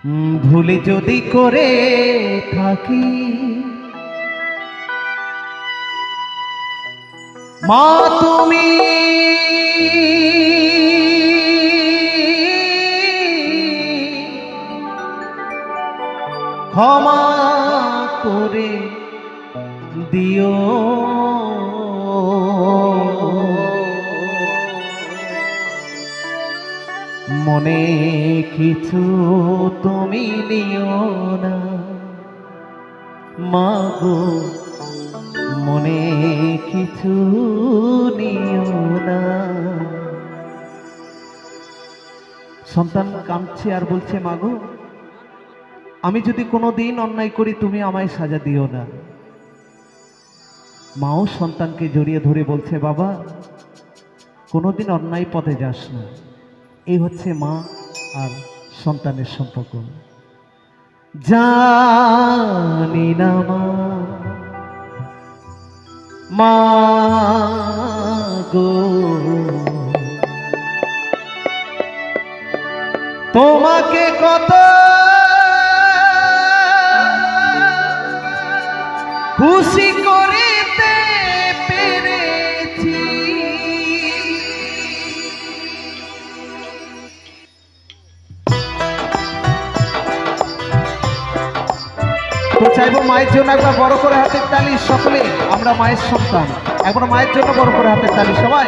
ভুলে যদি করে থাকি মা তুমি ক্ষমা করে দিও। মনে কিছু তুমি নিও না মাগো, মনে কিছু নিও না। সন্তান কাঁদছে আর বলছে মাগো, আমি যদি কোনোদিন অন্যায় করি তুমি আমায় সাজা দিও না। মাও সন্তানকে জড়িয়ে ধরে বলছে বাবা, কোনোদিন অন্যায় পথে যাস না। এই হচ্ছে মা আর সন্তানের সম্পর্ক। জানি না মা গো, তোমাকে কত খুশি করিতে পেরেছি। তো চাইবো মায়ের জন্য একবার বড় করে হাতের তালি সকলে, আমরা মায়ের সন্তান, একবার মায়ের জন্য বড় করে হাতের তালি সবাই।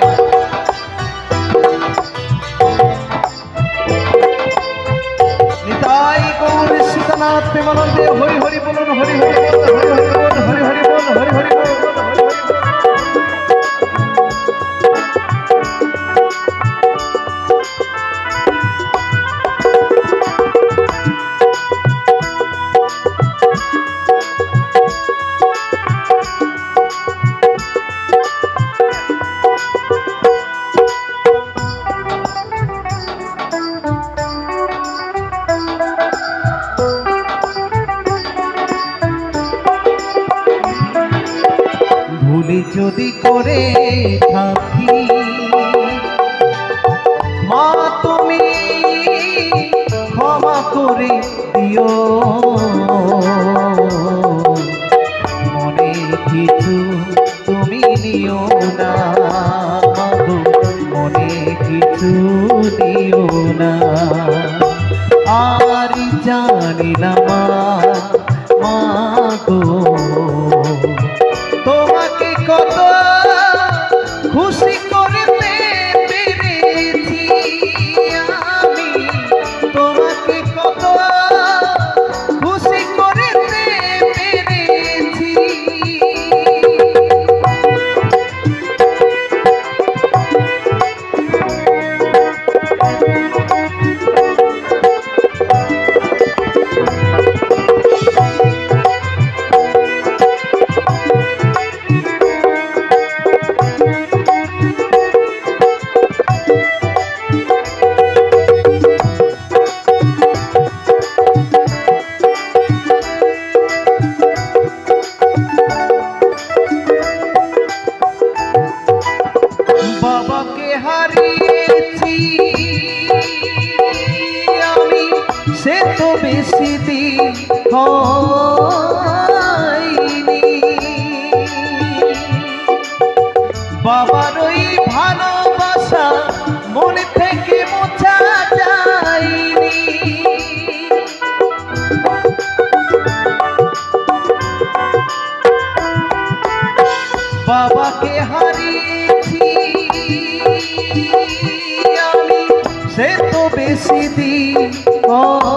নিতাই গৌর সীতানাথ প্রেমানন্দে হরি হরি বলুন, হরি হরি বল, হরি হরি বল, হরি হরি বল, হরি হরি বল, হরি হরি বল। ভুলে যদি করে থাকি মা তুমি ক্ষমা করে দিও। মনে কিছু তুমি নিও না মাগো, মনে কিছু নিও না। আর জানি না মা গো, তোমাকে কত খুশি করতে পেরেছি আমি, তোমাকে কত খুশি করতে পেরেছি। বাবাকে হারিয়েছি আমি, সে তো বেশি দিন হয়নি। বাবার ওই ভালোবাসা মনে থেকে মোছা যায়নি। বাবাকে হারিয়েছি আমি, সে তো বেশি দিন হয়নি।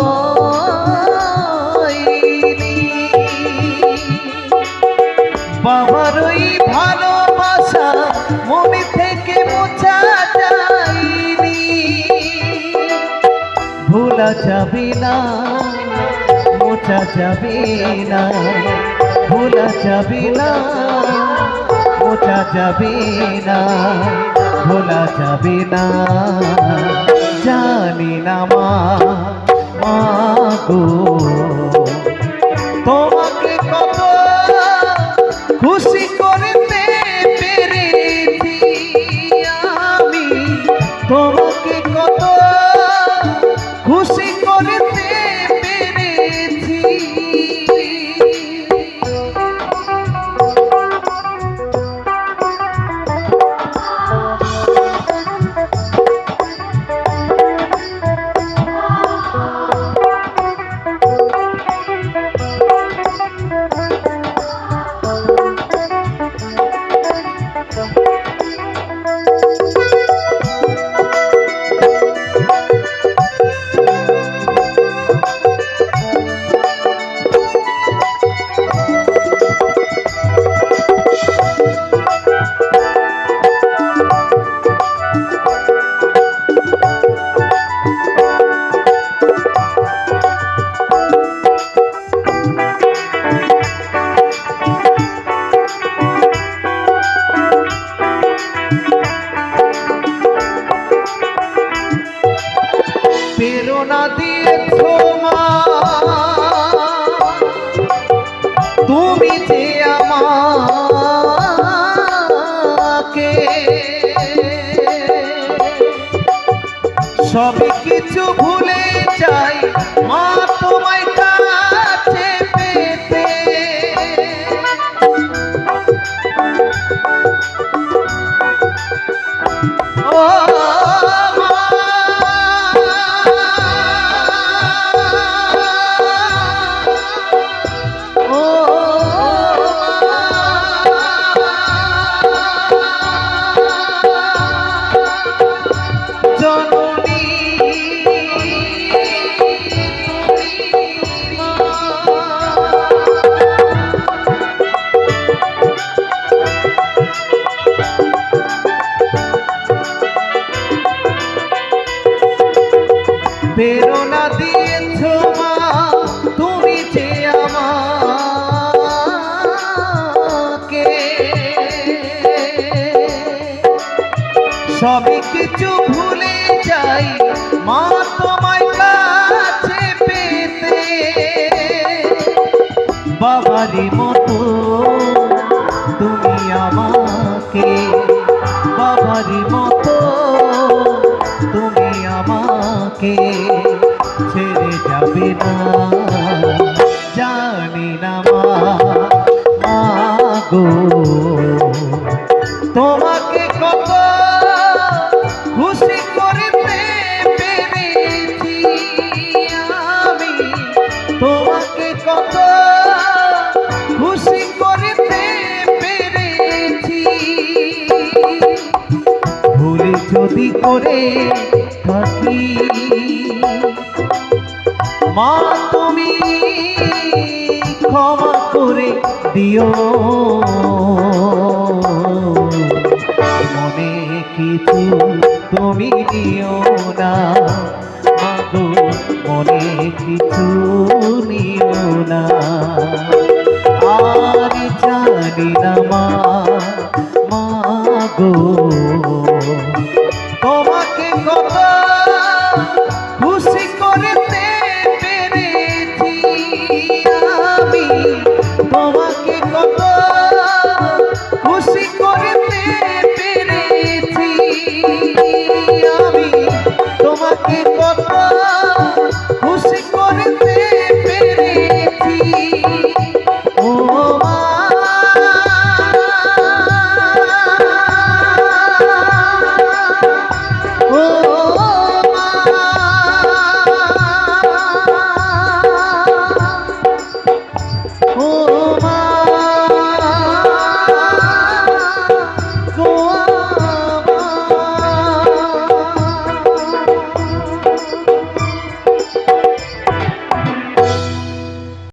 বাবার ওই ভালোবাসা মনে থেকে মোছা যায়নি। ভোলা যাবে না, মোছা যাবে না, ভোলা যাবে না, মোছা যাবে না, ভোলা যাবে না। জানি না মা গো, তোমাকে কত খুশি করতে পেরেছি আমি, তোমাকে কত খুশি করতে চাই মা তোমায় কাছে পেতে। ও প্রেরণা দিয়েছ মা তুমি যে আমাকে, সবই কিছু ভুলে যাই মা তোমায় কাছে পেতে। বাবারই মতো তুমি আমাকে, বাবারই মতো তুমি আমাকে ছেড়ে যাবে না জানি না মা গো। তোমাকে কত খুশি করতে পেরেছি আমি, তোমাকে কত খুশি করতে পেরেছি। ভুল যদি করে থাকি মা তুমি ক্ষমা করে দিও। মনে কিছু তুমি নিও না মাগো, মনে কিছু নিও না। আর জানি না মা গো